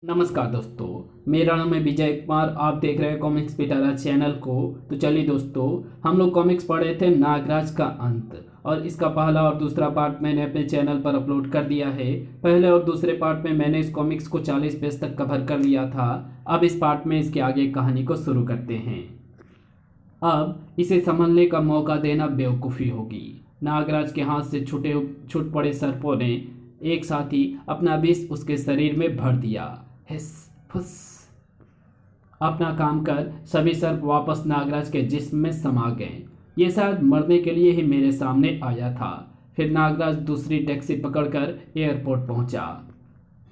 नमस्कार दोस्तों, मेरा नाम है विजय कुमार। आप देख रहे हैं कॉमिक्स पिटारा चैनल को। तो चलिए दोस्तों, हम लोग कॉमिक्स पढ़े थे नागराज का अंत, और इसका पहला और दूसरा पार्ट मैंने अपने चैनल पर अपलोड कर दिया है। पहले और दूसरे पार्ट में मैंने इस कॉमिक्स को 40 पेज तक कवर कर लिया था। अब इस पार्ट में इसके आगे कहानी को शुरू करते हैं। अब इसे संभलने का मौका देना बेवकूफ़ी होगी। नागराज के हाथ से छूट पड़े सर्पों ने एक साथ ही अपना विष उसके शरीर में भर दिया। हिस फुस। अपना काम कर सभी सर्प वापस नागराज के जिस्म में समा गए। ये शायद मरने के लिए ही मेरे सामने आया था। फिर नागराज दूसरी टैक्सी पकड़कर एयरपोर्ट पहुंचा।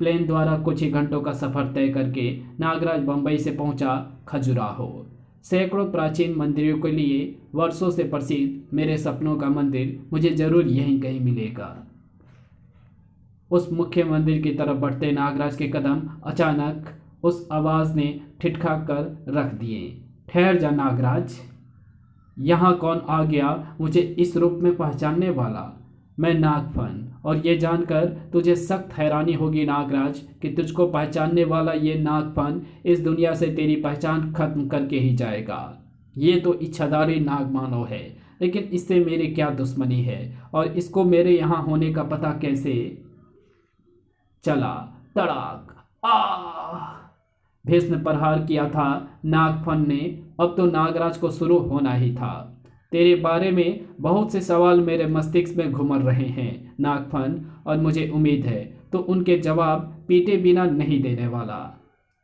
प्लेन द्वारा कुछ ही घंटों का सफर तय करके नागराज बंबई से पहुंचा खजुराहो। सैकड़ों प्राचीन मंदिरों के लिए वर्षों से प्रसिद्ध मेरे सपनों का मंदिर मुझे जरूर यहीं कहीं मिलेगा। उस मुख्य मंदिर की तरफ बढ़ते नागराज के कदम अचानक उस आवाज ने ठिठका कर रख दिए। ठहर जा नागराज, यहाँ कौन आ गया मुझे इस रूप में पहचानने वाला? मैं नागफन, और ये जानकर तुझे सख्त हैरानी होगी नागराज कि तुझको पहचानने वाला ये नागफन इस दुनिया से तेरी पहचान खत्म करके ही जाएगा। ये तो इच्छाधारी नागमानव है, लेकिन इससे मेरी क्या दुश्मनी है, और इसको मेरे यहाँ होने का पता कैसे चला? तड़ाक! आ! भीष्म प्रहार किया था नागफन ने। अब तो नागराज को शुरू होना ही था। तेरे बारे में बहुत से सवाल मेरे मस्तिष्क में घुमर रहे हैं नागफन, और मुझे उम्मीद है तो उनके जवाब पीटे बिना नहीं देने वाला।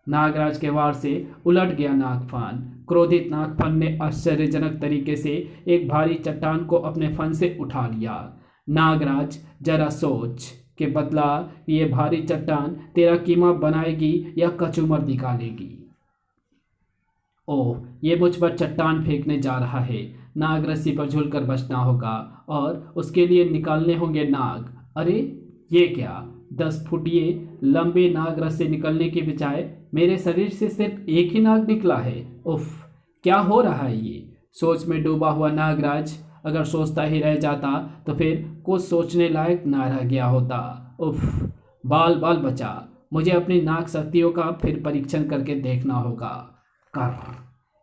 नागराज के वार से उलट गया नागफन। क्रोधित नागफन ने आश्चर्यजनक तरीके से एक भारी चट्टान को अपने फन से उठा लिया। नागराज, जरा सोच कि बदला ये भारी चट्टान तेरा कीमा बनाएगी या कचूमर निकालेगी। ओह, ये मुझ पर चट्टान फेंकने जा रहा है। नाग रस्सी पर झूलकर बचना होगा, और उसके लिए निकालने होंगे नाग। अरे ये क्या, 10 फुटिए लंबे नाग रस्से निकलने के बजाय मेरे शरीर से सिर्फ एक ही नाग निकला है। उफ, क्या हो रहा है ये? सोच में डूबा हुआ नागराज अगर सोचता ही रह जाता तो फिर कुछ सोचने लायक ना रह गया होता। उफ, बाल बाल बचा। मुझे अपनी नाग शक्तियों का फिर परीक्षण करके देखना होगा। कर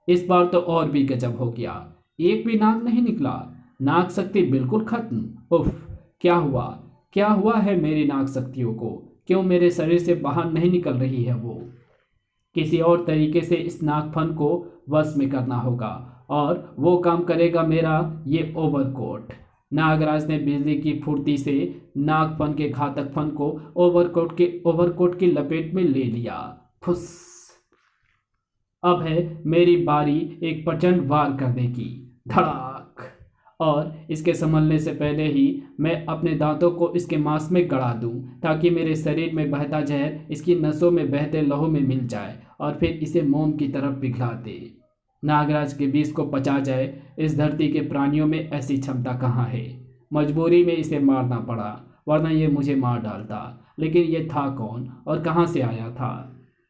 इस बार तो और भी गजब हो गया। एक भी नाग नहीं निकला। नाग शक्ति बिल्कुल खत्म। उफ, क्या हुआ है मेरी नाग शक्तियों को? क्यों मेरे शरीर से बाहर नहीं निकल रही है वो? किसी और तरीके से इस नागफन को वश में करना होगा, और वो काम करेगा मेरा ये ओवरकोट। नागराज ने बिजली की फुर्ती से नागफन के घातक फन को ओवरकोट की लपेट में ले लिया। फुस! अब है मेरी बारी एक प्रचंड वार करने की। धड़ाक! और इसके संभलने से पहले ही मैं अपने दांतों को इसके मांस में गड़ा दूं, ताकि मेरे शरीर में बहता जहर इसकी नसों में बहते लहू में मिल जाए और फिर इसे मोम की तरफ पिघला दे। नागराज के विष को पचा जाए। इस धरती के प्राणियों में ऐसी क्षमता कहाँ है? मजबूरी में इसे मारना पड़ा, वरना ये मुझे मार डालता। लेकिन ये था कौन और कहाँ से आया था?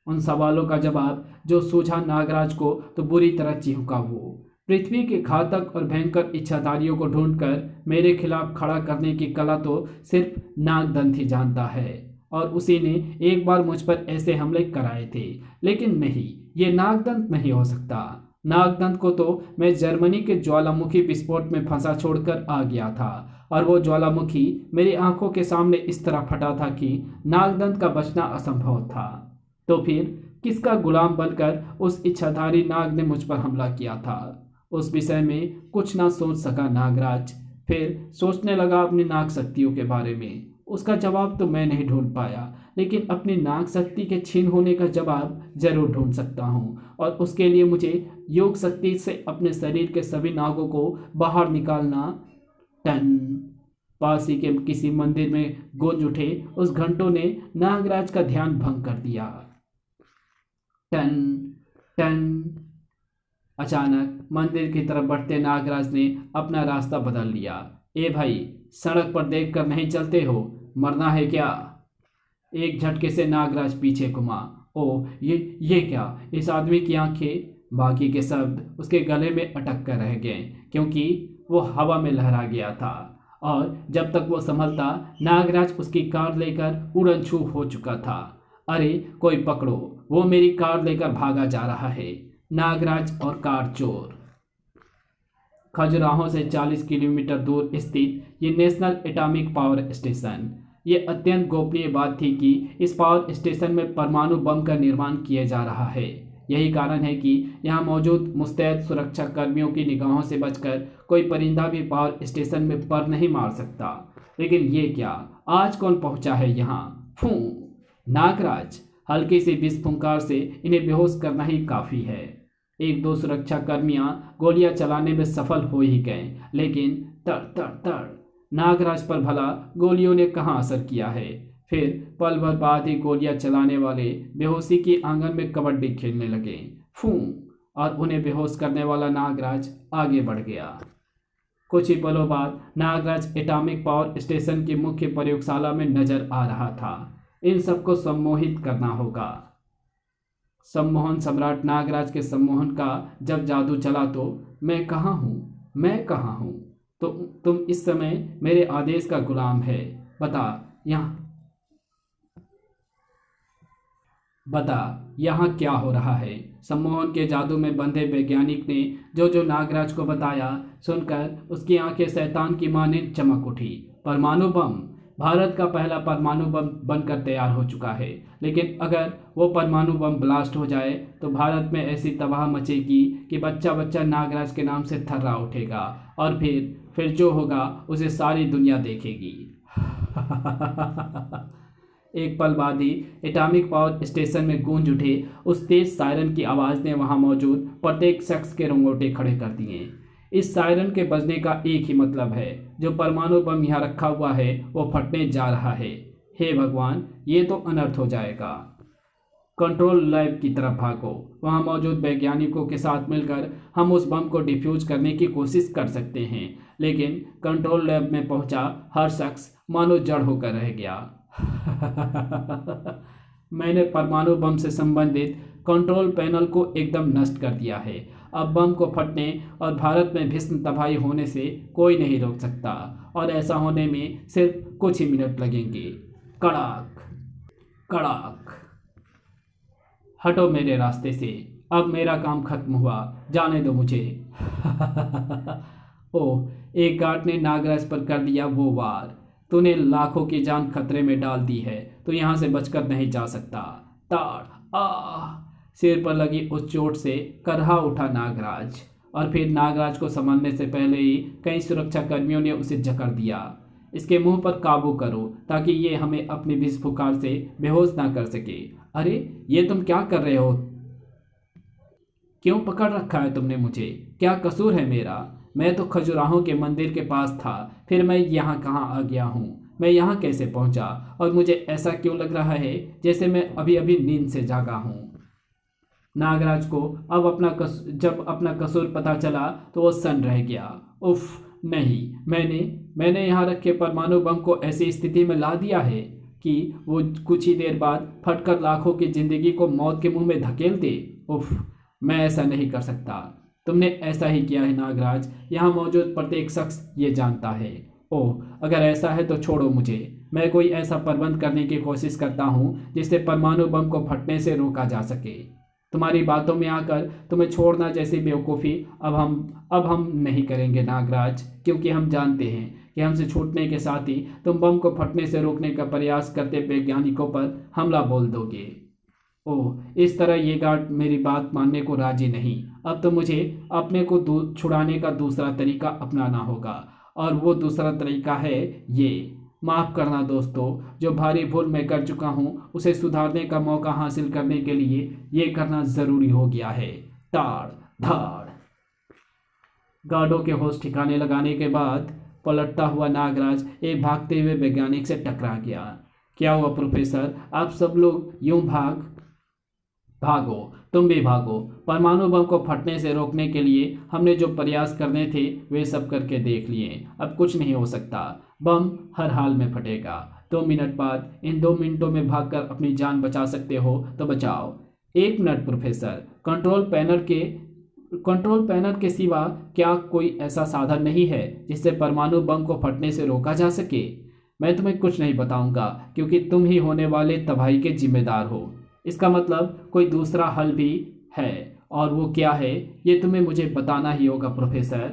उन सवालों का जवाब जो सूझा नागराज को तो बुरी तरह चिहुका वो। पृथ्वी के घातक और भयंकर इच्छाधारियों को ढूंढकर मेरे खिलाफ खड़ा करने की कला तो सिर्फ नागदंत ही जानता है, और उसी ने एक बार मुझ पर ऐसे हमले कराए थे। लेकिन नहीं, ये नागदंत नहीं हो सकता। नागदंत को तो मैं जर्मनी के ज्वालामुखी विस्फोट में फंसा छोड़कर आ गया था, और वो ज्वालामुखी मेरी आंखों के सामने इस तरह फटा था कि नागदंत का बचना असंभव था। तो फिर किसका गुलाम बनकर उस इच्छाधारी नाग ने मुझ पर हमला किया था? उस विषय में कुछ ना सोच सका नागराज। फिर सोचने लगा अपनी नाग शक्तियों के बारे में। उसका जवाब तो मैं नहीं ढूंढ पाया, लेकिन अपनी नाग शक्ति के छीन होने का जवाब जरूर ढूंढ सकता हूँ, और उसके लिए मुझे योग शक्ति से अपने शरीर के सभी नागों को बाहर निकालना। टन! पास ही के किसी मंदिर में गूंज उठे उस घंटों ने नागराज का ध्यान भंग कर दिया। टन टन! अचानक मंदिर की तरफ बढ़ते नागराज ने अपना रास्ता बदल लिया। ए भाई, सड़क पर देखकर नहीं चलते हो? मरना है क्या? एक झटके से नागराज पीछे घुमा। ओ, ये क्या? इस आदमी की आंखें! बाकी के शब्द उसके गले में अटक कर रह गए, क्योंकि वो हवा में लहरा गया था, और जब तक वो संभलता नागराज उसकी कार लेकर उड़न छू हो चुका था। अरे कोई पकड़ो, वो मेरी कार लेकर भागा जा रहा है। नागराज और कार चोर। खजुराहो से 40 किलोमीटर दूर स्थित ये नेशनल एटॉमिक पावर स्टेशन, ये अत्यंत गोपनीय बात थी कि इस पावर स्टेशन में परमाणु बम का निर्माण किया जा रहा है। यही कारण है कि यहाँ मौजूद मुस्तैद सुरक्षा कर्मियों की निगाहों से बचकर कोई परिंदा भी पावर स्टेशन में पर नहीं मार सकता। लेकिन ये क्या, आज कौन पहुंचा है यहाँ? फू! नागराज, हल्की सी विस्फुंकार से इन्हें बेहोश करना ही काफ़ी है। एक दो सुरक्षा कर्मियां गोलियां चलाने में सफल हो ही गए, लेकिन तड़ तड़ तड़ नागराज पर भला गोलियों ने कहाँ असर किया है। फिर पल भर बाद ही गोलियां चलाने वाले बेहोशी की आंगन में कबड्डी खेलने लगे। फू! और उन्हें बेहोश करने वाला नागराज आगे बढ़ गया। कुछ ही पलों बाद नागराज एटॉमिक पावर स्टेशन की मुख्य प्रयोगशाला में नजर आ रहा था। इन सबको सम्मोहित करना होगा। सम्मोहन सम्राट नागराज के सम्मोहन का जब जादू चला तो मैं कहाँ हूँ, मैं कहाँ हूँ? तो तुम इस समय मेरे आदेश का गुलाम है। बता यहाँ क्या हो रहा है? सम्मोहन के जादू में बंधे वैज्ञानिक ने जो नागराज को बताया सुनकर उसकी आंखें शैतान की माने चमक उठी। परमाणु बम! भारत का पहला परमाणु बम बनकर तैयार हो चुका है, लेकिन अगर वो परमाणु बम ब्लास्ट हो जाए तो भारत में ऐसी तबाह मचेगी कि बच्चा बच्चा नागराज के नाम से थर्रा उठेगा और फिर जो होगा उसे सारी दुनिया देखेगी। एक पल बाद ही एटॉमिक पावर स्टेशन में गूंज उठे उस तेज सायरन की आवाज़ ने वहां मौजूद प्रत्येक शख्स के रोंगटे खड़े कर दिए। इस सायरन के बजने का एक ही मतलब है, जो परमाणु बम यहाँ रखा हुआ है वो फटने जा रहा है। हे भगवान, ये तो अनर्थ हो जाएगा। कंट्रोल लैब की तरफ भागो। वहाँ मौजूद वैज्ञानिकों के साथ मिलकर हम उस बम को डिफ्यूज करने की कोशिश कर सकते हैं। लेकिन कंट्रोल लैब में पहुंचा हर शख्स मानो जड़ होकर रह गया। मैंने परमाणु बम से संबंधित कंट्रोल पैनल को एकदम नष्ट कर दिया है। अब बम को फटने और भारत में भीषण तबाही होने से कोई नहीं रोक सकता, और ऐसा होने में सिर्फ कुछ ही मिनट लगेंगे। कड़ाक कड़ाक। हटो मेरे रास्ते से, अब मेरा काम खत्म हुआ, जाने दो मुझे। ओह, एक गार्ड ने नागराज पर कर दिया वो वार। तूने लाखों की जान खतरे में डाल दी है, तो यहाँ से बचकर नहीं जा सकता। ताड़! आह! सिर पर लगी उस चोट से करहा उठा नागराज, और फिर नागराज को संभलने से पहले ही कई सुरक्षा कर्मियों ने उसे जकड़ दिया। इसके मुंह पर काबू करो ताकि ये हमें अपनी विस्फुकार से बेहोश ना कर सके। अरे ये तुम क्या कर रहे हो? क्यों पकड़ रखा है तुमने मुझे? क्या कसूर है मेरा? मैं तो खजुराहो के मंदिर के पास था, फिर मैं यहाँ कहाँ आ गया हूँ? मैं यहाँ कैसे पहुँचा? और मुझे ऐसा क्यों लग रहा है जैसे मैं अभी अभी नींद से जागा हूँ? नागराज को अब जब अपना कसूर पता चला तो वो सन्न रह गया। उफ, नहीं, मैंने यहाँ रखे परमाणु बम को ऐसी स्थिति में ला दिया है कि वो कुछ ही देर बाद फटकर लाखों की जिंदगी को मौत के मुंह में धकेल दे। उफ, मैं ऐसा नहीं कर सकता। तुमने ऐसा ही किया है नागराज, यहाँ मौजूद प्रत्येक शख्स ये जानता है। ओह, अगर ऐसा है तो छोड़ो मुझे। मैं कोई ऐसा प्रबंध करने की कोशिश करता हूँ जिससे परमाणु बम को फटने से रोका जा सके। तुम्हारी बातों में आकर तुम्हें छोड़ना जैसी बेवकूफ़ी अब हम नहीं करेंगे नागराज, क्योंकि हम जानते हैं कि हमसे छूटने के साथ ही तुम बम को फटने से रोकने का प्रयास करते वैज्ञानिकों पर हमला बोल दोगे। ओह, इस तरह ये गार्ड मेरी बात मानने को राजी नहीं। अब तो मुझे अपने को छुड़ाने का दूसरा तरीका अपनाना होगा, और वो दूसरा तरीका है ये। माफ़ करना दोस्तों, जो भारी भूल मैं कर चुका हूँ उसे सुधारने का मौका हासिल करने के लिए ये करना ज़रूरी हो गया है। ताड़ धाड़। गार्डों के होश ठिकाने लगाने के बाद पलटता हुआ नागराज एक भागते हुए वैज्ञानिक से टकरा गया। क्या हुआ प्रोफेसर? आप सब लोग यूं भागो, तुम भी भागो। परमाणु बम को फटने से रोकने के लिए हमने जो प्रयास करने थे वे सब करके देख लिए। अब कुछ नहीं हो सकता, बम हर हाल में फटेगा। 2 मिनट बाद, इन 2 मिनटों में भागकर अपनी जान बचा सकते हो तो बचाओ। 1 मिनट प्रोफेसर, कंट्रोल पैनल के सिवा क्या कोई ऐसा साधन नहीं है जिससे परमाणु बम को फटने से रोका जा सके? मैं तुम्हें कुछ नहीं बताऊंगा क्योंकि तुम ही होने वाले तबाही के जिम्मेदार हो। इसका मतलब कोई दूसरा हल भी है, और वो क्या है ये तुम्हें मुझे बताना ही होगा प्रोफेसर।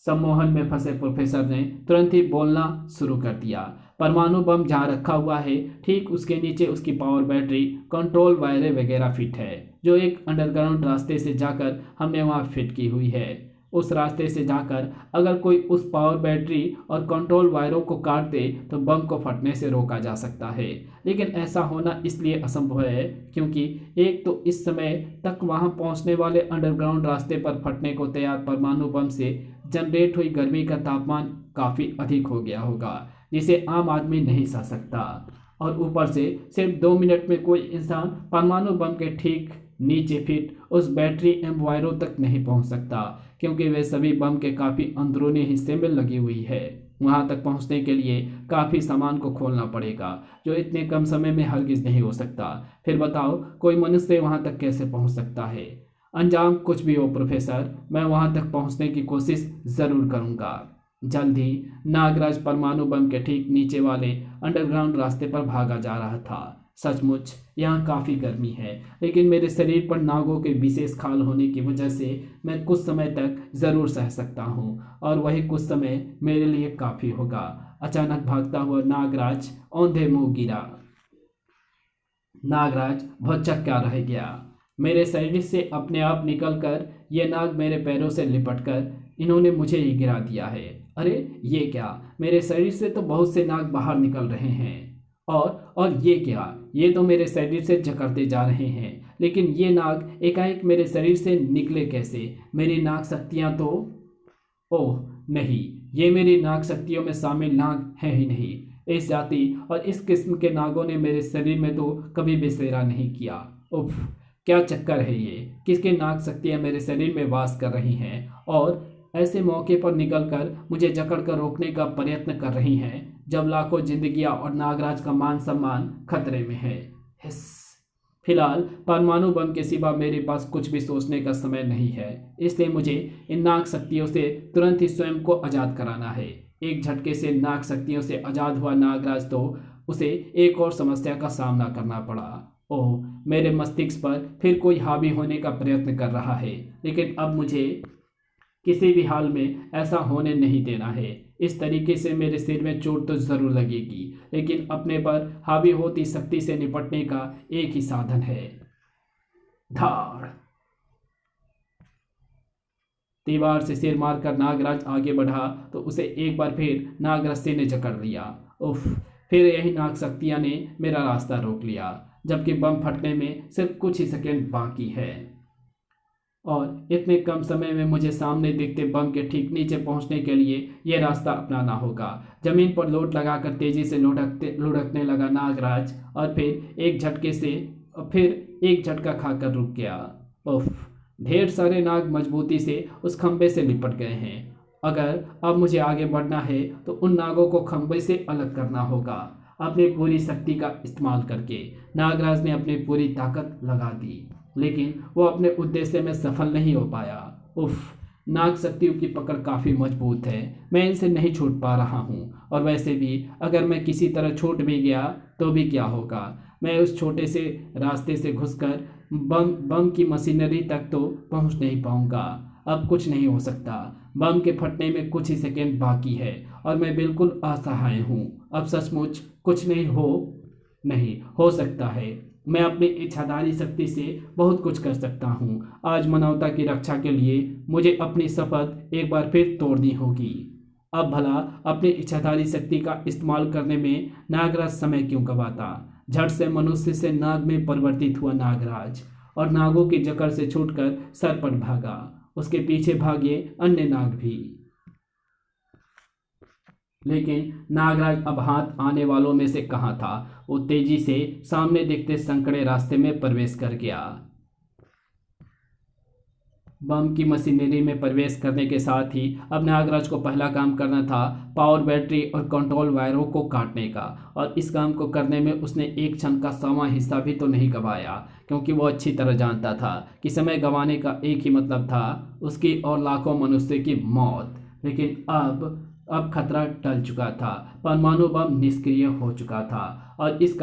सम्मोहन में फंसे प्रोफेसर ने तुरंत ही बोलना शुरू कर दिया। परमाणु बम जहाँ रखा हुआ है ठीक उसके नीचे उसकी पावर बैटरी, कंट्रोल वायरें वगैरह फिट है, जो एक अंडरग्राउंड रास्ते से जाकर हमने वहाँ फिट की हुई है। उस रास्ते से जाकर अगर कोई उस पावर बैटरी और कंट्रोल वायरों को काट दे तो बम को फटने से रोका जा सकता है। लेकिन ऐसा होना इसलिए असंभव है क्योंकि एक तो इस समय तक वहां पहुंचने वाले अंडरग्राउंड रास्ते पर फटने को तैयार परमाणु बम से जनरेट हुई गर्मी का तापमान काफ़ी अधिक हो गया होगा, जिसे आम आदमी नहीं सह सकता। और ऊपर से सिर्फ 2 मिनट में कोई इंसान परमाणु बम के ठीक नीचे फिट उस बैटरी एवं वायरों तक नहीं पहुंच सकता क्योंकि वे सभी बम के काफ़ी अंदरूनी हिस्से में लगी हुई है। वहां तक पहुंचने के लिए काफ़ी सामान को खोलना पड़ेगा, जो इतने कम समय में हरगिज नहीं हो सकता। फिर बताओ कोई मनुष्य वहां तक कैसे पहुंच सकता है। अंजाम कुछ भी हो प्रोफेसर, मैं वहां तक पहुंचने की कोशिश ज़रूर करूंगा। जल्द ही नागराज परमाणु बम के ठीक नीचे वाले अंडरग्राउंड रास्ते पर भागा जा रहा था। सचमुच यहाँ काफ़ी गर्मी है, लेकिन मेरे शरीर पर नागों के विशेष खाल होने की वजह से मैं कुछ समय तक ज़रूर सह सकता हूँ, और वही कुछ समय मेरे लिए काफ़ी होगा। अचानक भागता हुआ नागराज औंधे मुंह गिरा। नागराज भौचक्का रह गया। मेरे शरीर से अपने आप निकलकर ये नाग मेरे पैरों से लिपटकर इन्होंने मुझे ही गिरा दिया है। अरे ये क्या, मेरे शरीर से तो बहुत से नाग बाहर निकल रहे हैं। और ये क्या, ये तो मेरे शरीर से जकड़ते जा रहे हैं, लेकिन ये नाग एकाएक मेरे शरीर से निकले कैसे? मेरी नाग शक्तियाँ तो, ओह नहीं, ये मेरी नाग शक्तियों में शामिल नाग है ही नहीं। इस जाति और इस किस्म के नागों ने मेरे शरीर में तो कभी बसेरा नहीं किया। उफ, क्या चक्कर है ये? किसके नाग शक्तियाँ मेरे शरीर में वास कर रही हैं और ऐसे मौके पर निकलकर मुझे जकड़कर रोकने का प्रयत्न कर रही हैं जब लाखों जिंदगियां और नागराज का मान सम्मान खतरे में है। हिस, फिलहाल परमाणु बम के सिवा मेरे पास कुछ भी सोचने का समय नहीं है, इसलिए मुझे इन नाग शक्तियों से तुरंत ही स्वयं को आज़ाद कराना है। एक झटके से नाग शक्तियों से आज़ाद हुआ नागराज तो उसे एक और समस्या का सामना करना पड़ा। ओह, मेरे मस्तिष्क पर फिर कोई हावी होने का प्रयत्न कर रहा है, लेकिन अब मुझे किसी भी हाल में ऐसा होने नहीं देना है। इस तरीके से मेरे सिर में चोट तो जरूर लगेगी, लेकिन अपने पर हावी होती शक्ति से निपटने का एक ही साधन है, धाड़। दीवार से सिर मारकर नागराज आगे बढ़ा तो उसे एक बार फिर नागरस्सी ने जकड़ लिया। उफ, फिर यही नाग शक्तियां ने मेरा रास्ता रोक लिया, जबकि बम फटने में सिर्फ कुछ ही सेकंड बाकी है और इतने कम समय में मुझे सामने दिखते बम के ठीक नीचे पहुंचने के लिए यह रास्ता अपनाना होगा। जमीन पर लोट लगाकर तेजी से लुढ़कने लगा नागराज और फिर एक झटका खाकर रुक गया। उफ, ढेर सारे नाग मजबूती से उस खंबे से लिपट गए हैं। अगर अब मुझे आगे बढ़ना है तो उन नागों को खंबे से अलग करना होगा। अपनी पूरी शक्ति का इस्तेमाल करके नागराज ने अपनी पूरी ताकत लगा दी, लेकिन वो अपने उद्देश्य में सफल नहीं हो पाया। उफ, नाग शक्तियों की पकड़ काफ़ी मजबूत है, मैं इनसे नहीं छूट पा रहा हूँ। और वैसे भी अगर मैं किसी तरह छूट भी गया तो भी क्या होगा, मैं उस छोटे से रास्ते से घुसकर बम की मशीनरी तक तो पहुँच नहीं पाऊँगा। अब कुछ नहीं हो सकता, बम के फटने में कुछ ही सेकंड बाकी है और मैं बिल्कुल असहाय हूँ। अब सचमुच कुछ नहीं हो सकता है। मैं अपनी इच्छाधारी शक्ति से बहुत कुछ कर सकता हूँ। आज मानवता की रक्षा के लिए मुझे अपनी शपथ एक बार फिर तोड़नी होगी। अब भला अपनी इच्छाधारी शक्ति का इस्तेमाल करने में नागराज समय क्यों गवाता? झट से मनुष्य से नाग में परिवर्तित हुआ नागराज और नागों की जकड़ से छूटकर सर पर भागा। उसके पीछे भागे अन्य नाग भी, लेकिन नागराज अब हाथ आने वालों में से कहाँ था। वो तेजी से सामने दिखते संकरे रास्ते में प्रवेश कर गया। बम की मशीनरी में प्रवेश करने के साथ ही अब नागराज को पहला काम करना था पावर बैटरी और कंट्रोल वायरों को काटने का, और इस काम को करने में उसने एक क्षण का 100वां हिस्सा भी तो नहीं गंवाया, क्योंकि वो अच्छी तरह जानता था कि समय गंवाने का एक ही मतलब था, उसकी और लाखों मनुष्य की मौत। लेकिन अब अब खतरा टल चुका था। परमाणु बम निष्क्रिय हो चुका था और इस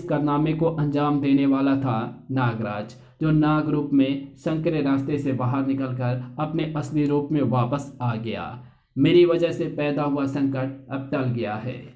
कारनामे को अंजाम देने वाला था नागराज, जो नाग रूप में संकरे रास्ते से बाहर निकलकर अपने असली रूप में वापस आ गया। मेरी वजह से पैदा हुआ संकट अब टल गया है,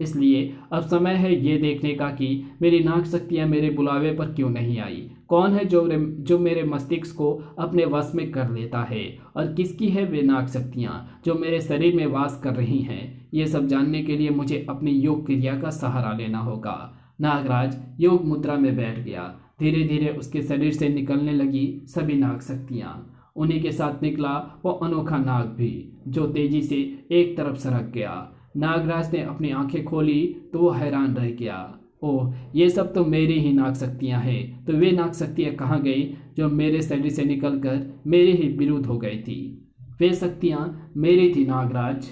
इसलिए अब समय है ये देखने का कि मेरी नाग शक्तियाँ मेरे बुलावे पर क्यों नहीं आई। कौन है जो मेरे मस्तिष्क को अपने वश में कर लेता है, और किसकी है वे नाग शक्तियाँ जो मेरे शरीर में वास कर रही हैं। ये सब जानने के लिए मुझे अपनी योग क्रिया का सहारा लेना होगा। नागराज योग मुद्रा में बैठ गया। धीरे धीरे उसके शरीर से निकलने लगी सभी नाग शक्तियाँ। उन्हीं के साथ निकला वो अनोखा नाग भी, जो तेजी से एक तरफ सरक गया। नागराज ने अपनी आंखें खोली तो वो हैरान रह गया। ओह, ये सब तो मेरी ही नाग शक्तियाँ हैं। तो वे नाग शक्तियाँ कहाँ गई जो मेरे शरीर से निकलकर मेरे ही विरुद्ध हो गई थी? वे शक्तियाँ मेरी थी नागराज।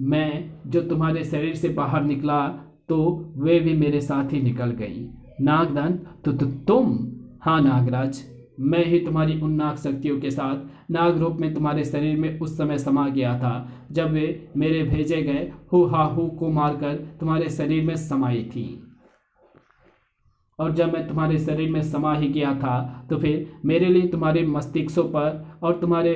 मैं जो तुम्हारे शरीर से बाहर निकला तो वे भी मेरे साथ ही निकल गई। नागदंत, तो तुम? हाँ नागराज, मैं ही तुम्हारी उन नाग शक्तियों के साथ नाग रूप में तुम्हारे शरीर में उस समय समा गया था जब वे मेरे भेजे गए हु को मारकर तुम्हारे शरीर में समाई थी। और जब मैं तुम्हारे शरीर में समा ही गया था तो फिर मेरे लिए तुम्हारे मस्तिष्कों पर और तुम्हारी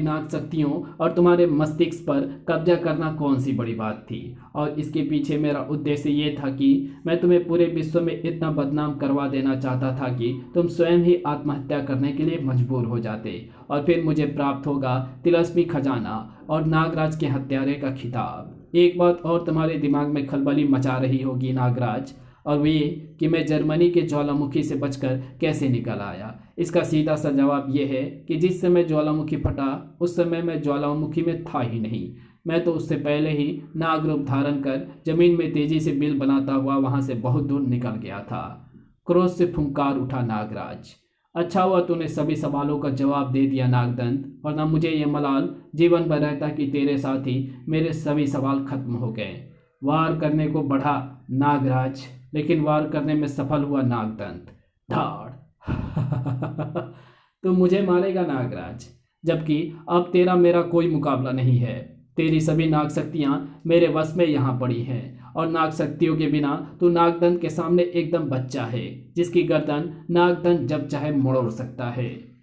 नाग शक्तियों और तुम्हारे मस्तिष्क पर कब्जा करना कौन सी बड़ी बात थी। और इसके पीछे मेरा उद्देश्य ये था कि मैं तुम्हें पूरे विश्व में इतना बदनाम करवा देना चाहता था कि तुम स्वयं ही आत्महत्या करने के लिए मजबूर हो जाते, और फिर मुझे प्राप्त होगा तिलस्मी खजाना और नागराज के हत्यारे का खिताब। एक बात और तुम्हारे दिमाग में खलबली मचा रही होगी नागराज, और वो ये कि मैं जर्मनी के ज्वालामुखी से बचकर कैसे निकल आया। इसका सीधा सा जवाब यह है कि जिस समय ज्वालामुखी फटा उस समय मैं ज्वालामुखी में था ही नहीं। मैं तो उससे पहले ही नाग रूप धारण कर जमीन में तेजी से बिल बनाता हुआ वहां से बहुत दूर निकल गया था। क्रोध से फुंकार उठा नागराज। अच्छा हुआ तूने सभी सवालों का जवाब दे दिया नागदंत, वरना मुझे यह मलाल जीवन भर रहता कि तेरे साथ ही मेरे सभी सवाल खत्म हो गए। वार करने को बढ़ा नागराज, लेकिन वार करने में सफल हुआ नागदंत। धाड़ तू मुझे मारेगा नागराज, जबकि अब तेरा मेरा कोई मुकाबला नहीं है। तेरी सभी नाग शक्तियाँ मेरे वश में यहाँ पड़ी हैं, और नाग शक्तियों के बिना तू नागदंत के सामने एकदम बच्चा है, जिसकी गर्दन नागदंत जब चाहे मोड़ सकता है।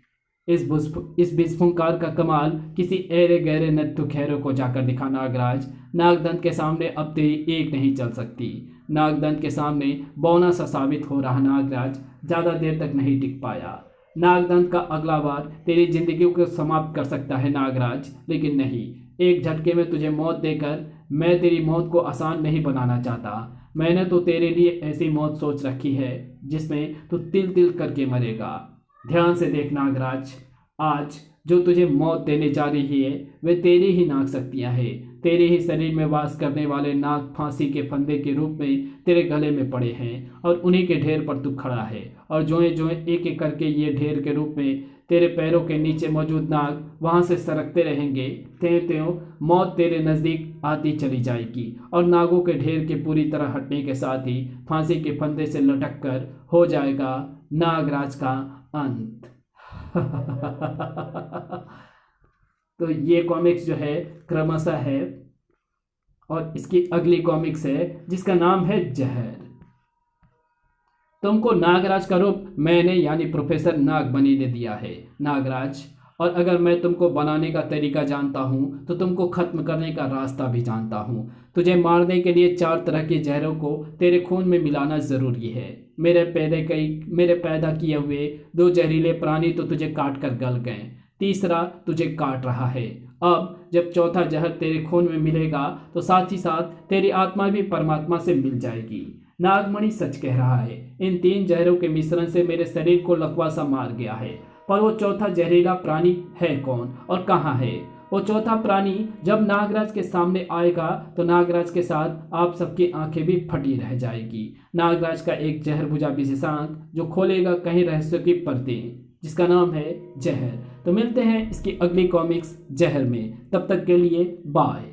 इस विस्फुंकार का कमाल किसी ऐरे गहरे नत्थु खैरों को जाकर दिखा नागराज। नागदंत के सामने अब तेरी एक नहीं चल सकती। नागदंत के सामने बौना सा साबित हो रहा नागराज ज़्यादा देर तक नहीं टिक पाया। नागदंत का अगला वार तेरी जिंदगी को समाप्त कर सकता है नागराज, लेकिन नहीं, एक झटके में तुझे मौत देकर मैं तेरी मौत को आसान नहीं बनाना चाहता। मैंने तो तेरे लिए ऐसी मौत सोच रखी है जिसमें तू तिल तिल करके मरेगा। ध्यान से देख नागराज, आज जो तुझे मौत देने जा रही है वे तेरी ही नाग शक्तियाँ हैं। तेरे ही शरीर में वास करने वाले नाग फांसी के फंदे के रूप में तेरे गले में पड़े हैं, और उन्हीं के ढेर पर तू खड़ा है। और जोए जोए एक एक करके ये ढेर के रूप में तेरे पैरों के नीचे मौजूद नाग वहां से सरकते रहेंगे। त्यों त्यों मौत तेरे नज़दीक आती चली जाएगी, और नागों के ढेर के पूरी तरह हटने के साथ ही फांसी के फंदे से लटक कर हो जाएगा नागराज का अंत। तो ये कॉमिक्स जो है क्रमशः है, और इसकी अगली कॉमिक्स है जिसका नाम है जहर। तुमको नागराज का रूप मैंने यानी प्रोफेसर नागमणि ने दिया है नागराज, और अगर मैं तुमको बनाने का तरीका जानता हूँ तो तुमको खत्म करने का रास्ता भी जानता हूँ। तुझे मारने के लिए 4 तरह के जहरों को तेरे खून में मिलाना ज़रूरी है। मेरे पैदा किए हुए 2 जहरीले प्राणी तो तुझे काट कर गल गए, तीसरा तुझे काट रहा है। अब जब चौथा जहर तेरे खून में मिलेगा तो साथ ही साथ तेरी आत्मा भी परमात्मा से मिल जाएगी। नागमणि सच कह रहा है, इन 3 जहरों के मिश्रण से मेरे शरीर को लकवा मार गया है। पर वो चौथा जहरीला प्राणी है कौन और कहाँ है? वो चौथा प्राणी जब नागराज के सामने आएगा तो नागराज के साथ आप सबकी आंखें भी फटी रह जाएगी। नागराज का एक जहर बुझा विशेषांक जो खोलेगा कहीं रहस्य की परतें, जिसका नाम है जहर। तो मिलते हैं इसकी अगली कॉमिक्स जहर में, तब तक के लिए बाय।